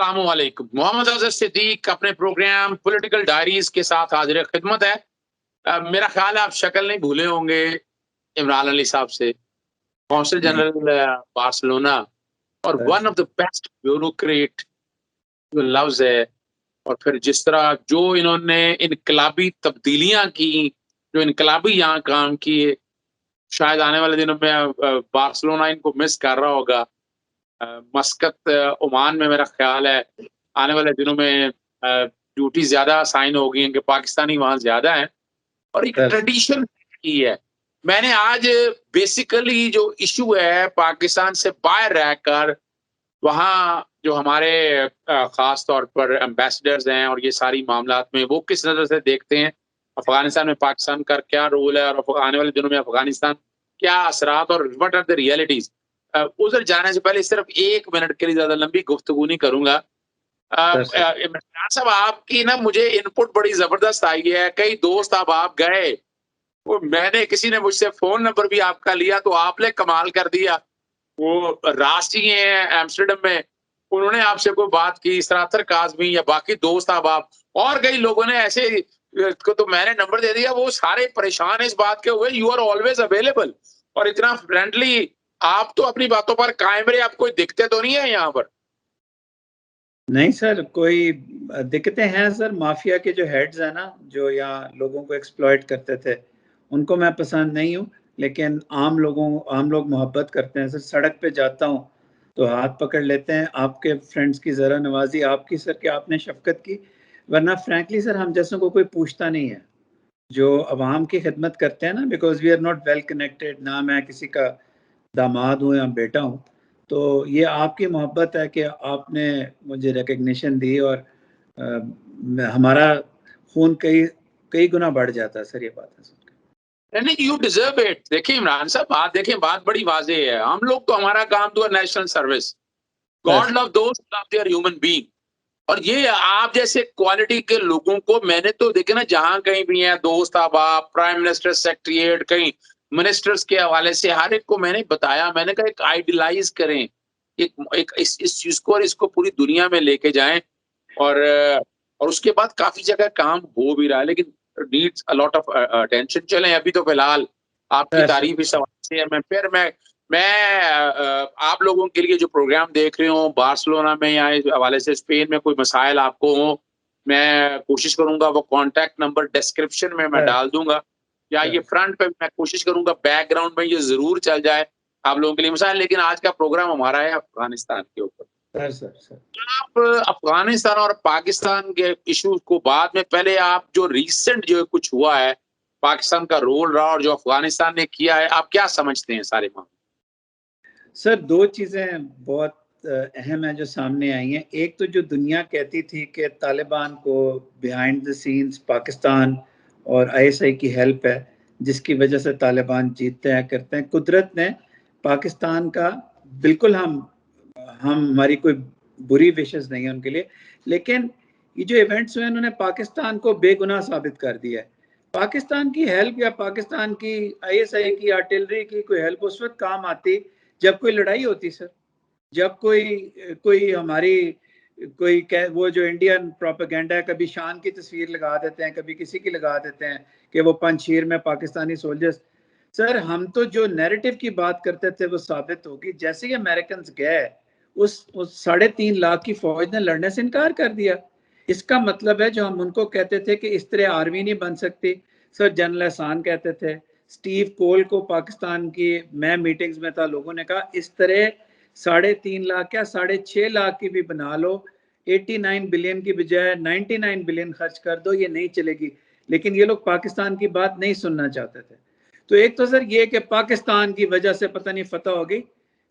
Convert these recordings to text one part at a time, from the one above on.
अस्सलामुअलैकुम। मोहम्मद अज़हर सिद्दीक अपने programme political diaries के साथ हाजिर खिदमत है। मेरा ख्याल है आप शक्ल नहीं भूले होंगे इमरान अली साहब से, कौंसल नहीं। जनरल बार्सिलोना और one of the best bureaucrat जो लफ्ज है। और फिर जिस तरह जो इन्होंने इनकलाबी तब्दीलियां की, जो इनकलाबी यहाँ काम किए, शायद आने वाले दिनों में बार्सिलोना इनको मिस कर रहा होगा। मस्कत ओमान में मेरा ख्याल है आने वाले दिनों में ड्यूटी ज्यादा साइन होगी क्योंकि पाकिस्तानी वहां ज्यादा है और एक ट्रेडिशन की है। मैंने आज बेसिकली जो इशू है पाकिस्तान से बाहर रहकर वहाँ जो हमारे खास तौर पर एम्बेसडर्स हैं और ये सारी मामलात में वो किस नज़र से देखते हैं, अफगानिस्तान में पाकिस्तान का क्या रोल है और आने वाले दिनों में अफगानिस्तान क्या असरात और व्हाट आर द रियलिटीज। उधर जाने से पहले सिर्फ 1 मिनट के लिए ज्यादा लंबी गुफ्तगू नहीं करूंगा। इमरान साहब आपकी ना मुझे इनपुट बड़ी जबरदस्त आई है। कई दोस्त अब आप गए, वो मैंने किसी ने मुझसे फोन नंबर भी आपका लिया तो आपने कमाल कर दिया। वो राष्ट्रीय जी हैं एम्स्टर्डम में, उन्होंने आपसे कोई बात की, सरातर काजमी या बाकी दोस्त आप और कई लोगों ने ऐसे को तो मैंने नंबर दे दिया, वो सारे परेशान इस बात के हुए यू आर ऑलवेज अवेलेबल और इतना फ्रेंडली। आप तो अपनी बातों पर कायम रहे, आप कोई दिक्कतें तो नहीं है यहाँ पर? नहीं सर, कोई दिक्कतें हैं सर। माफिया के जो हेड्स हैं ना, जो यहाँ लोगों को एक्सप्लॉइट करते थे, उनको मैं पसंद नहीं हूँ। लेकिन आम लोग मोहब्बत करते हैं सर। सड़क पे जाता हूँ तो हाथ पकड़ लेते हैं। आपके फ्रेंड्स की ज़रा नवाजी आपकी सर कि आपने शफकत की, वरना फ्रैंकली सर हम जैसों को कोई पूछता नहीं है जो अवाम की खिदमत करते हैं ना। Because we are not well connected, ना मैं किसी का दामाद हूँ या बेटा हूँ। तो ये आपकी मोहब्बत है कि आपने मुझे रिकग्निशन दी और हमारा खून कई कई गुना बढ़ जाता है सर। ये बात है सर। नहीं, यू डिजर्व इट। देखिए इमरान साहब, बात देखें, बात बड़ी वाजे है। हम लोग तो हमारा काम तो है नेशनल सर्विस। गॉड लव दोस्त लव देयर ह्यूमन बीइंग। और ये आप जैसे क्वालिटी के लोगों को मैंने तो देखे ना, जहां कहीं भी है दोस्त आप प्राइम मिनिस्टर सेक्रेटरीट, कहीं मिनिस्टर्स के हवाले से हर एक को मैंने बताया, मैंने कहा एक आइडियलाइज करें एक इस चीज को और इसको पूरी दुनिया में लेके जाएं। और उसके बाद काफी जगह काम हो भी रहा है लेकिन needs a lot of attention. चलें, अभी तो फिलहाल आपकी तारीफ इस हवाले से है। मैं आप लोगों के लिए जो प्रोग्राम देख रहे हो बार्सिलोना में या इस हवाले से स्पेन में कोई मसाइल आपको हो, मैं कोशिश करूंगा वो कांटेक्ट नंबर डिस्क्रिप्शन में मैं डाल दूंगा, या ये फ्रंट पे मैं कोशिश करूंगा बैकग्राउंड में ये जरूर चल जाए आप लोगों के लिए मसाइल। लेकिन आज का प्रोग्राम हमारा है अफगानिस्तान के ऊपर। आप अफगानिस्तान और पाकिस्तान के इशू को बाद में, पहले आप जो रिसेंट जो कुछ हुआ है, पाकिस्तान का रोल रहा और जो अफगानिस्तान ने किया है, आप क्या समझते हैं सारे मामले? सर, दो चीज़ें बहुत अहम है जो सामने आई हैं। एक तो जो दुनिया कहती थी कि तालिबान को बिहाइंड द सीन्स पाकिस्तान और आईएसआई की हेल्प है जिसकी वजह से तालिबान जीतते हैं करते हैं। कुदरत ने पाकिस्तान का, बिल्कुल हम हमारी कोई बुरी विशेष नहीं है उनके लिए, लेकिन ये जो इवेंट्स हुए उन्होंने पाकिस्तान को बेगुनाह साबित कर दिया है। पाकिस्तान की हेल्प या पाकिस्तान की आईएसआई की आर्टिलरी की कोई हेल्प उस वक्त काम आती जब कोई लड़ाई होती सर। जब कोई हमारी कोई वो जो इंडियन प्रोपेगेंडा है, कभी शान की तस्वीर लगा देते हैं, कभी किसी की लगा देते हैं कि वो पंजशीर में पाकिस्तानी सोल्जर्स। सर, हम तो जो नैरेटिव की बात करते थे वो साबित होगी। जैसे ही अमेरिकन गए, उस 3.5 लाख की फौज ने लड़ने से इनकार कर दिया। इसका मतलब है जो हम उनको कहते थे कि इस तरह आर्मी नहीं बन सकती, सर जनरल एहसान कहते थे, स्टीव कोल को पाकिस्तान की, मैं मीटिंग्स में था, लोगों ने कहा इस तरह 3.5 लाख क्या 6.5 लाख की भी बना लो, 89 बिलियन की बजाय 99 बिलियन खर्च कर दो, ये नहीं चलेगी। लेकिन ये लोग पाकिस्तान की बात नहीं सुनना चाहते थे। तो एक तो सर ये कि पाकिस्तान की वजह से पता नहीं फतह हो गई,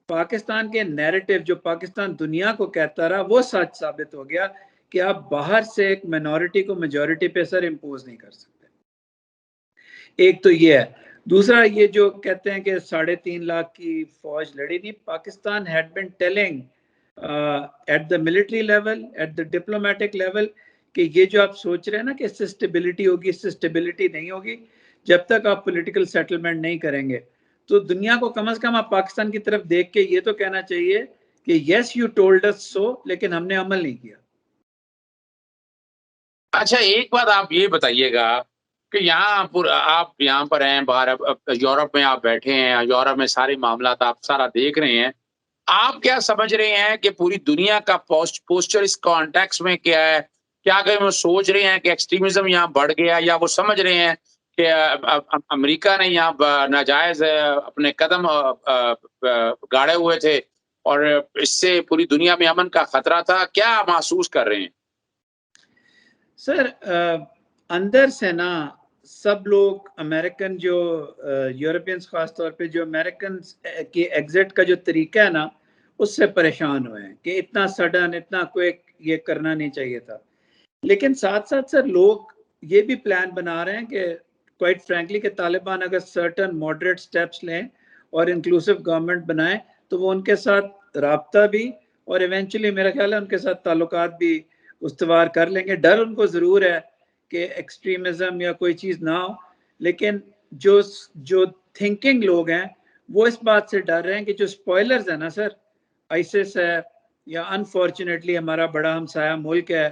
पाकिस्तान के नैरेटिव जो पाकिस्तान दुनिया को कहता रहा वो सच साबित हो गया कि आप बाहर से एक मिनॉरिटी को मेजॉरिटी पे सर इम्पोज नहीं कर सकते। एक तो ये है। दूसरा, ये जो कहते हैं कि 3.5 लाख की फौज लड़ी नहीं, Pakistan had been telling at the military level, at the diplomatic level, कि ये जो आप सोच रहे हैं ना कि इससे स्टेबिलिटी होगी, इससे स्टेबिलिटी नहीं होगी जब तक आप पॉलिटिकल सेटलमेंट नहीं करेंगे। तो दुनिया को कम से कम आप पाकिस्तान की तरफ देख के ये तो कहना चाहिए कि यस यू टोल्ड अस सो, लेकिन हमने अमल नहीं किया। अच्छा, एक बात आप ये बताइएगा कि आप यहाँ पर हैं, बाहर अब यूरोप में आप बैठे हैं, यूरोप में सारे मामलात आप सारा देख रहे हैं। आप क्या समझ रहे हैं कि पूरी दुनिया का पोस्चर इस कॉन्टेक्स्ट में क्या है? क्या कहीं वो सोच रहे हैं कि एक्सट्रीमिज़्म यहाँ बढ़ गया, या वो समझ रहे हैं कि अमेरिका ने यहाँ नाजायज़ अपने कदम गाड़े हुए थे और इससे पूरी दुनिया में अमन का खतरा था? क्या महसूस कर रहे हैं? सर अंदर से ना सब लोग अमेरिकन जो यूरोपियंस खास तौर पे जो अमेरिकन की एग्जिट का जो तरीका है ना, उससे परेशान हुए हैं कि इतना सडन, इतना क्विक ये करना नहीं चाहिए था। लेकिन साथ साथ सर लोग ये भी प्लान बना रहे हैं कि क्वाइट फ्रैंकली कि तालिबान अगर सर्टन मॉडरेट स्टेप्स लें और इंक्लूसिव गवर्नमेंट बनाएं तो वो उनके साथ राब्ता भी और इवेंचुअली मेरा ख्याल है उनके साथ ताल्लुकात भी उस्तवार कर लेंगे। डर उनको ज़रूर है कि एक्सट्रीमिज़म या कोई चीज़ ना हो, लेकिन जो जो थिंकिंग लोग हैं वो इस बात से डर रहे हैं कि जो स्पॉयलर्स है ना सर, आईसिस है या अनफॉर्चुनेटली हमारा बड़ा हमसाया मुल्क है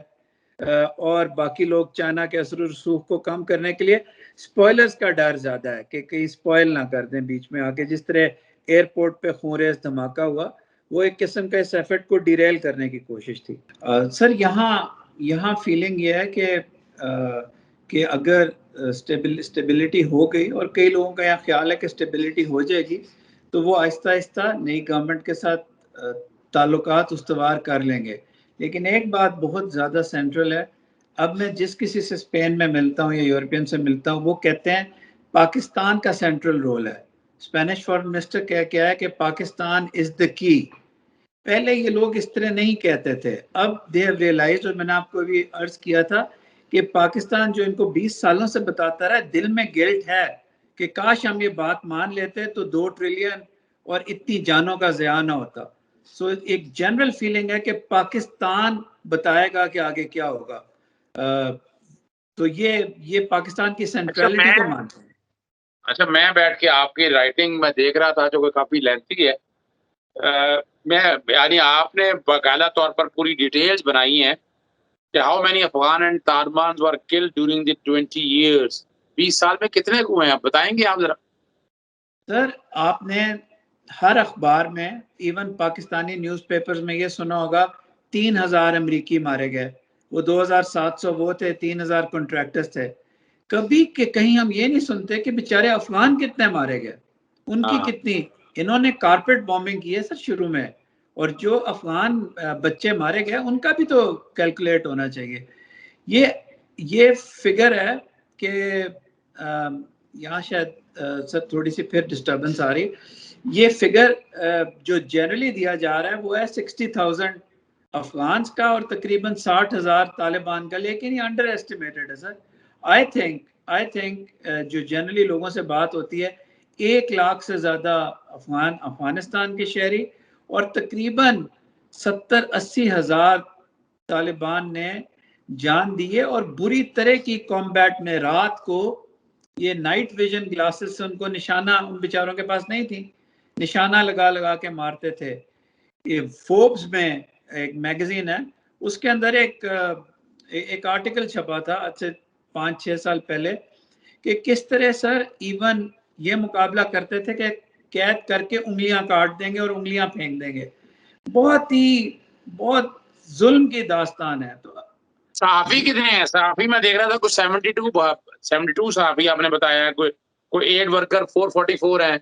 और बाकी लोग चाइना के असर रसूख को कम करने के लिए स्पॉयलर्स का डर ज़्यादा है कि कहीं स्पॉयल ना कर दें बीच में आके। जिस तरह एयरपोर्ट पे खून-रेज़ धमाका हुआ, वो एक किस्म का इस एफर्ट को डिरेल करने की कोशिश थी। सर यहाँ फीलिंग ये है कि अगर स्टेबिलिटी हो गई, और कई लोगों का यहाँ ख्याल है कि स्टेबिलिटी हो जाएगी, तो वो आहिस्ता-आहिस्ता नई गवर्नमेंट के साथ ताल्लुकात उस्तवार कर लेंगे। लेकिन एक बात बहुत ज़्यादा सेंट्रल है, अब मैं जिस किसी से स्पेन में मिलता हूँ या यूरोपियन से मिलता हूँ, वो कहते हैं पाकिस्तान का सेंट्रल रोल है। स्पेनिश फॉरेन मिनिस्टर क्या है कि पाकिस्तान इज़ द की। पहले ये लोग इस तरह नहीं कहते थे, अब दे हैव रियलाइज्ड, और मैंने आपको भी अर्ज किया था कि पाकिस्तान जो इनको 20 सालों से बताता रहा है, दिल में गिल्ट है कि काश हम ये बात मान लेते तो 2 ट्रिलियन और इतनी जानों का ज़िया ना होता। सो एक जनरल फीलिंग है कि पाकिस्तान बताएगा कि आगे क्या होगा। तो ये पाकिस्तान की सेंट्रलिटी को मानते हैं। अच्छा, मैं बैठ के आपकी राइटिंग में देख रहा था जो काफ़ी लेंथी है। मैं यानी आपने बाकायदा तौर पर पूरी डिटेल्स बनाई हैं कि how many Afghan and Taliban were killed during the 20 years. 20 साल में कितने हुए हैं, बताएंगे आप जरा? सर आपने हर अखबार में, इवन पाकिस्तानी न्यूज़पेपर्स में ये सुना होगा 3000 अमरीकी मारे गए। वो 2700 वो थे, 3000 कॉन्ट्रैक्टर्स थे। कभी के कहीं हम ये नहीं सुनते कि बेचारे अफगान कितने मारे गए, उनकी कितनी। इन्होंने कारपेट बॉम्बिंग की है सर शुरू में, और जो अफगान बच्चे मारे गए उनका भी तो कैलकुलेट होना चाहिए। ये फिगर है कि यहाँ शायद सर थोड़ी सी फिर डिस्टर्बेंस आ रही। ये फिगर जो जनरली दिया जा रहा है वो है 60,000 अफगान का और तकरीबन 60,000 तालिबान का, लेकिन ये अंडर एस्टिमेटेड है सर। आई थिंक जो जनरली लोगों से बात होती है 1 लाख से ज़्यादा अफगानिस्तान के शहरी और तकरीबन 70-80 हज़ार तालिबान ने जान दी है। और बुरी तरह की कॉम्बैट में रात को ये नाइट विजन ग्लासेस से उनको निशाना उन बेचारों के पास नहीं थी, निशाना लगा लगा के मारते थे। ये फोर्ब्स में एक मैगजीन है, उसके अंदर एक आर्टिकल छपा था आज से 5-6 साल पहले कि किस तरह सर इवन ये मुकाबला करते थे कि कैद करके उंगलियां काट देंगे और उंगलियां फेंक देंगे। बहुत जुल्म की दास्तान है। तो सहाफ़ी कितने हैं? सहाफ़ी मैं देख रहा था कुछ 72 सहाफ़ी आपने बताया है, कोई एड वर्कर 444 हैं।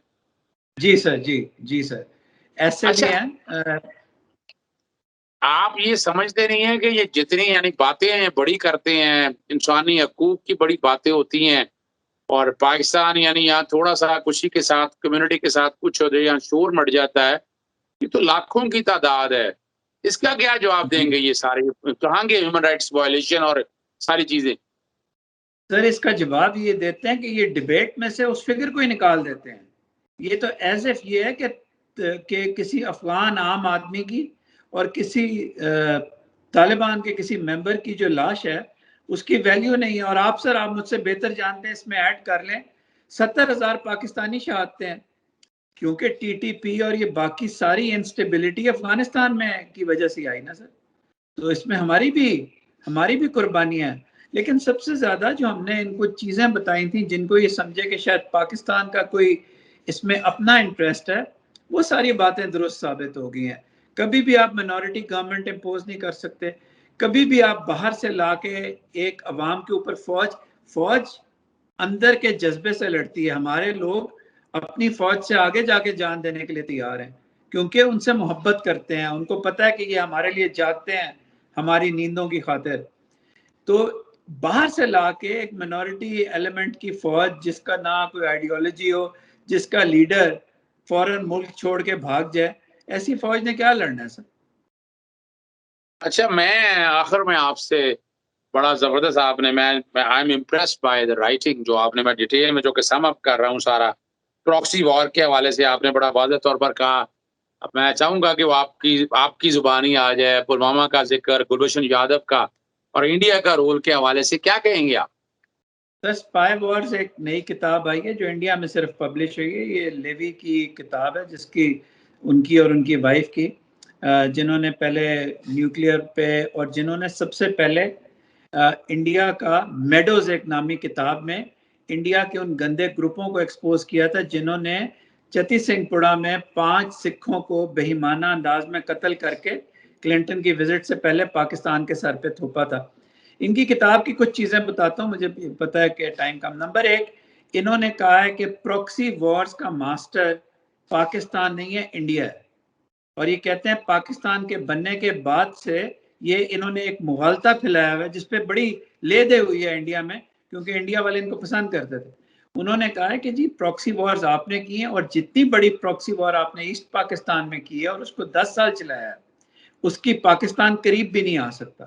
जी सर, जी सर, ऐसे भी अच्छा, हैं। आप ये समझते नहीं हैं कि ये जितनी यानी बातें हैं बड़ी करते हैं, इंसानी हकूक की बड़ी बातें होती हैं, और पाकिस्तान यानी यहाँ थोड़ा-सा खुशी के साथ, कम्युनिटी के साथ कुछ हो जाए या शोर मच जाता है, ये तो लाखों की तादाद है। इसका क्या जवाब देंगे ये सारे? कहाँ गए ह्यूमन राइट्स वायलेशन और सारी चीज़ें? सर इसका जवाब ये देते हैं कि ये डिबेट में से उस फिगर को ही निकाल देते हैं। ये तो एज इफ ये है कि किसी अफगान आम आदमी की और किसी तालिबान के किसी मेंबर की जो लाश है उसकी वैल्यू नहीं है। और आप सर, आप मुझसे बेहतर जानते हैं, इसमें ऐड कर लें 70,000 पाकिस्तानी शहादतें हैं। क्योंकि टीटीपी और ये बाकी सारी इंस्टेबिलिटी अफगानिस्तान में की वजह से आई ना सर। तो इसमें हमारी भी कुर्बानियां हैं। लेकिन सबसे ज्यादा जो हमने इनको चीजें बताई थी जिनको ये समझे कि शायद पाकिस्तान का कोई इसमें अपना इंटरेस्ट है, वो सारी बातें दुरुस्त साबित हो गई हैं। कभी भी आप मिनॉरिटी गवर्नमेंट इम्पोज नहीं कर सकते, कभी भी आप बाहर से लाके एक अवाम के ऊपर फौज अंदर के जज्बे से लड़ती है। हमारे लोग अपनी फौज से आगे जाके जान देने के लिए तैयार हैं, क्योंकि उनसे मोहब्बत करते हैं, उनको पता है कि ये हमारे लिए जागते हैं हमारी नींदों की खातिर। तो बाहर से लाके एक मिनॉरिटी एलिमेंट की फौज जिसका ना कोई आइडियोलॉजी हो, जिसका लीडर फौरन मुल्क छोड़ के भाग जाए, ऐसी फौज ने क्या लड़ना है सर? अच्छा, मैं आखिर में आपसे बड़ा जबरदस्त आपने मैं I am impressed by the writing जो आपने, मैं डिटेल में जो कि सम अप कर रहा हूँ सारा प्रॉक्सी वॉर के हवाले से आपने बड़ा वाज़ेह तौर पर कहा। अब मैं चाहूंगा कि वो आपकी जुबानी आ जाए, पुलवामा का जिक्र, गुलभूषण यादव का और इंडिया का रोल के हवाले से क्या कहेंगे आप? सर स्पाई वॉर्स एक नई किताब आई है जो इंडिया में सिर्फ पब्लिश हुई है। ये लेवी की किताब है, जिसकी उनकी और उनकी वाइफ की, जिन्होंने पहले न्यूक्लियर पे और जिन्होंने सबसे पहले इंडिया का मेडोज एक नामी किताब में इंडिया के उन गंदे ग्रुपों को एक्सपोज किया था जिन्होंने चती सिंहपुरा में 5 सिखों को बेईमाना अंदाज में कत्ल करके क्लिंटन की विजिट से पहले पाकिस्तान के सर पे थोपा था। इनकी किताब की कुछ चीजें बताता हूँ, मुझे पता है कि टाइम कम। नंबर 1, इन्होंने कहा है कि प्रॉक्सी वॉर्स का मास्टर पाकिस्तान नहीं है, इंडिया है। और ये कहते हैं पाकिस्तान के बनने के बाद से ये इन्होंने एक मुगालता फैलाया हुआ है जिसपे बड़ी ले दे हुई है इंडिया में, क्योंकि इंडिया वाले इनको पसंद करते थे। उन्होंने कहा है कि जी प्रॉक्सी वॉर्स आपने की है, और जितनी बड़ी प्रॉक्सी वॉर आपने ईस्ट पाकिस्तान में की है और उसको 10 साल चलाया है, उसकी पाकिस्तान करीब भी नहीं आ सकता।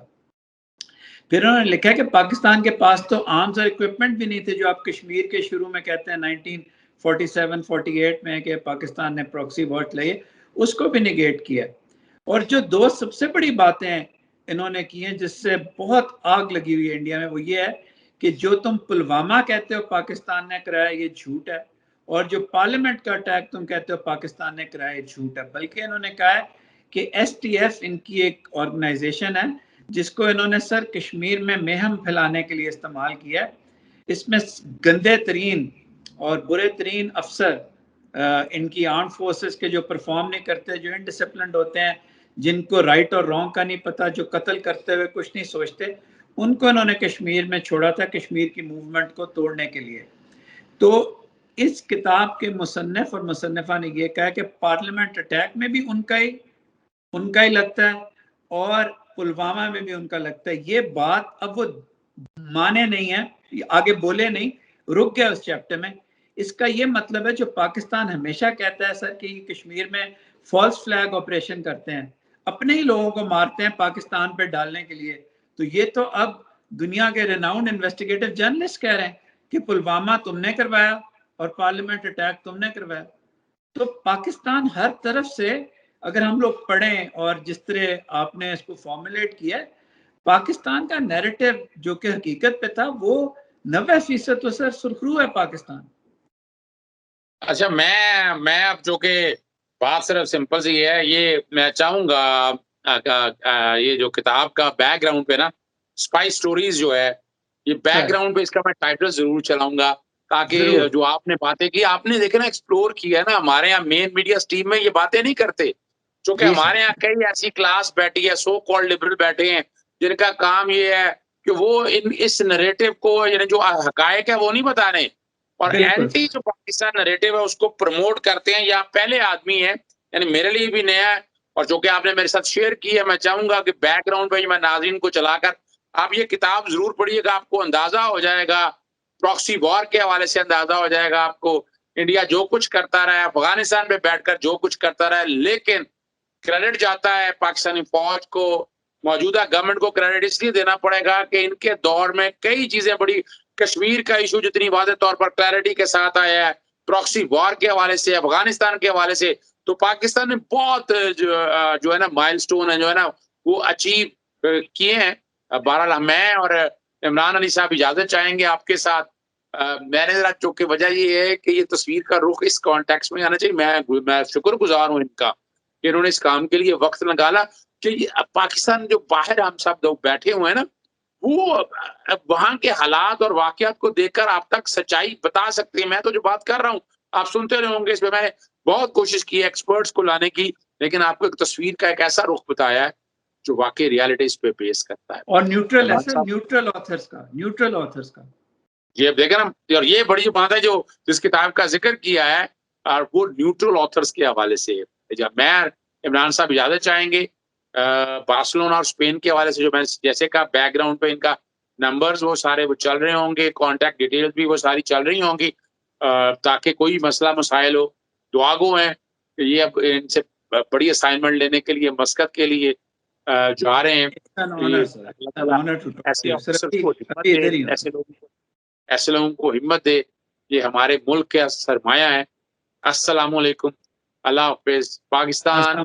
फिर उन्होंने लिखा है कि पाकिस्तान के पास तो आर्म्स और इक्विपमेंट भी नहीं थे, जो आप कश्मीर के शुरू में कहते हैं 1947-48 में कि पाकिस्तान ने प्रॉक्सी वॉर चलाई, उसको भी निगेट किया। और जो 2 सबसे बड़ी बातें इन्होंने की हैं जिससे बहुत आग लगी हुई है इंडिया में, वो ये है कि जो तुम पुलवामा कहते हो पाकिस्तान ने कराया, ये झूठ है। और जो पार्लियामेंट का अटैक तुम कहते हो पाकिस्तान ने कराया, ये झूठ है। बल्कि इन्होंने कहा है कि STF इनकी एक ऑर्गेनाइजेशन है जिसको इन्होंने सर कश्मीर में मेहम फैलाने के लिए इस्तेमाल किया है। इसमें गंदे तरीन और बुरे तरीन अफसर इनकी आर्म फोर्सेस के जो परफॉर्म नहीं करते, जो इनडिसिप्लिन्ड होते हैं, जिनको राइट और रॉन्ग का नहीं पता, जो कत्ल करते हुए कुछ नहीं सोचते, उनको इन्होंने कश्मीर में छोड़ा था कश्मीर की मूवमेंट को तोड़ने के लिए। तो इस किताब के मुसन्निफ और मुसन्निफा ने यह कहा कि पार्लियामेंट अटैक में भी उनका ही लगता है और पुलवामा में भी उनका लगता है। ये बात अब वो माने नहीं है, आगे बोले नहीं, रुक गया उस चैप्टर में। इसका ये मतलब है जो पाकिस्तान हमेशा कहता है सर कि कश्मीर में फॉल्स फ्लैग ऑपरेशन करते हैं, अपने ही लोगों को मारते हैं पाकिस्तान पे डालने के लिए, तो ये तो अब दुनिया के रेनाउंड इन्वेस्टिगेटिव जर्नलिस्ट कह रहे हैं कि पुलवामा तुमने करवाया और पार्लियामेंट अटैक तुमने करवाया। तो पाकिस्तान हर तरफ से, अगर हम लोग पढ़ें और जिस तरह आपने इसको फॉर्मुलेट किया, पाकिस्तान का नैरेटिव जो कि हकीकत पे था, वो 90% तो सर सुरखरू है पाकिस्तान। अच्छा, मैं अब जो कि बात सिर्फ सिंपल सी है, ये मैं चाहूंगा ये जो किताब का बैकग्राउंड पे ना, स्पाई स्टोरीज जो है, ये बैकग्राउंड पे इसका मैं टाइटल जरूर चलाऊंगा, ताकि जरूर जो आपने बातें की, आपने देखा ना एक्सप्लोर किया है ना। हमारे यहाँ मेन मीडिया स्ट्रीम में ये बातें नहीं करते, क्योंकि जी हमारे सर, यहाँ कई ऐसी क्लास बैठी है, सो कॉल्ड लिबरल बैठे हैं, जिनका काम ये है कि वो इस नरेटिव को, यानी जो हकायक है वो नहीं बता रहे, और बिल्कुल एंटी जो पाकिस्तान नैरेटिव है उसको प्रमोट करते हैं। या पहले आदमी है, यानी मेरे लिए भी नया है, और जो कि आपने मेरे साथ शेयर की है, मैं चाहूंगा कि बैकग्राउंड पे मैं नाज़रीन को चलाकर आप ये किताब जरूर पढ़िएगा, आपको अंदाजा हो जाएगा, प्रॉक्सी वॉर के हवाले से अंदाजा हो जाएगा आपको, इंडिया जो कुछ करता रहा है, अफगानिस्तान में बैठकर जो कुछ करता रहा है, लेकिन क्रेडिट जाता है पाकिस्तानी फौज को, मौजूदा गवर्नमेंट को क्रेडिट इसलिए देना पड़ेगा कि इनके दौर में कई चीजें बड़ी, कश्मीर का इशू जितनी वाज़ेह तौर पर क्लैरिटी के साथ आया है, प्रॉक्सी वॉर के हवाले से, अफगानिस्तान के हवाले से, तो पाकिस्तान ने बहुत जो है ना माइलस्टोन है जो है ना वो अचीव किए हैं। बहरहाल मैं और इमरान अली साहब इजाजत चाहेंगे आपके साथ। मैंने जरा चूंकि वजह ये है कि ये तस्वीर का रुख इस कॉन्टेक्स्ट में आना चाहिए। मैं शुक्रगुजार हूँ इनका कि इन्होंने इस काम के लिए वक्त निकाला कि पाकिस्तान जो बाहर हम सब लोग बैठे हुए हैं ना, वो वहां के हालात और वाकयात को देखकर आप तक सच्चाई बता सकते हैं। मैं तो जो बात कर रहा हूँ आप सुनते रहे होंगे, इसमें मैंने बहुत कोशिश की है एक्सपर्ट्स को लाने की, लेकिन आपको एक तस्वीर का एक ऐसा रुख बताया है जो वाकई रियलिटी इस पे पेश करता है। और न्यूट्रल है सर, न्यूट्रल ऑथर्स का ये देखें ना, और ये बड़ी जो बात है जो जिस किताब का जिक्र किया है और वो न्यूट्रल ऑथर्स के हवाले से। जब मैं इमरान साहब इजाजत चाहेंगे बार्सिलोना और स्पेन के हवाले से, जो मैं जैसे कहा बैकग्राउंड पे इनका नंबर्स वो सारे वो चल रहे होंगे, कॉन्टैक्ट डिटेल्स भी वो सारी चल रही होंगी, ताकि कोई मसला मसाइल हो। दुआ गो हैं कि ये अब इनसे बड़ी असाइनमेंट लेने के लिए मस्कत के लिए जा रहे हैं। ऐसे लोगों को हिम्मत दे, ये हमारे मुल्क का सरमाया है। अस्सलाम वालेकुम, अल्लाह हाफिज, पाकिस्तान।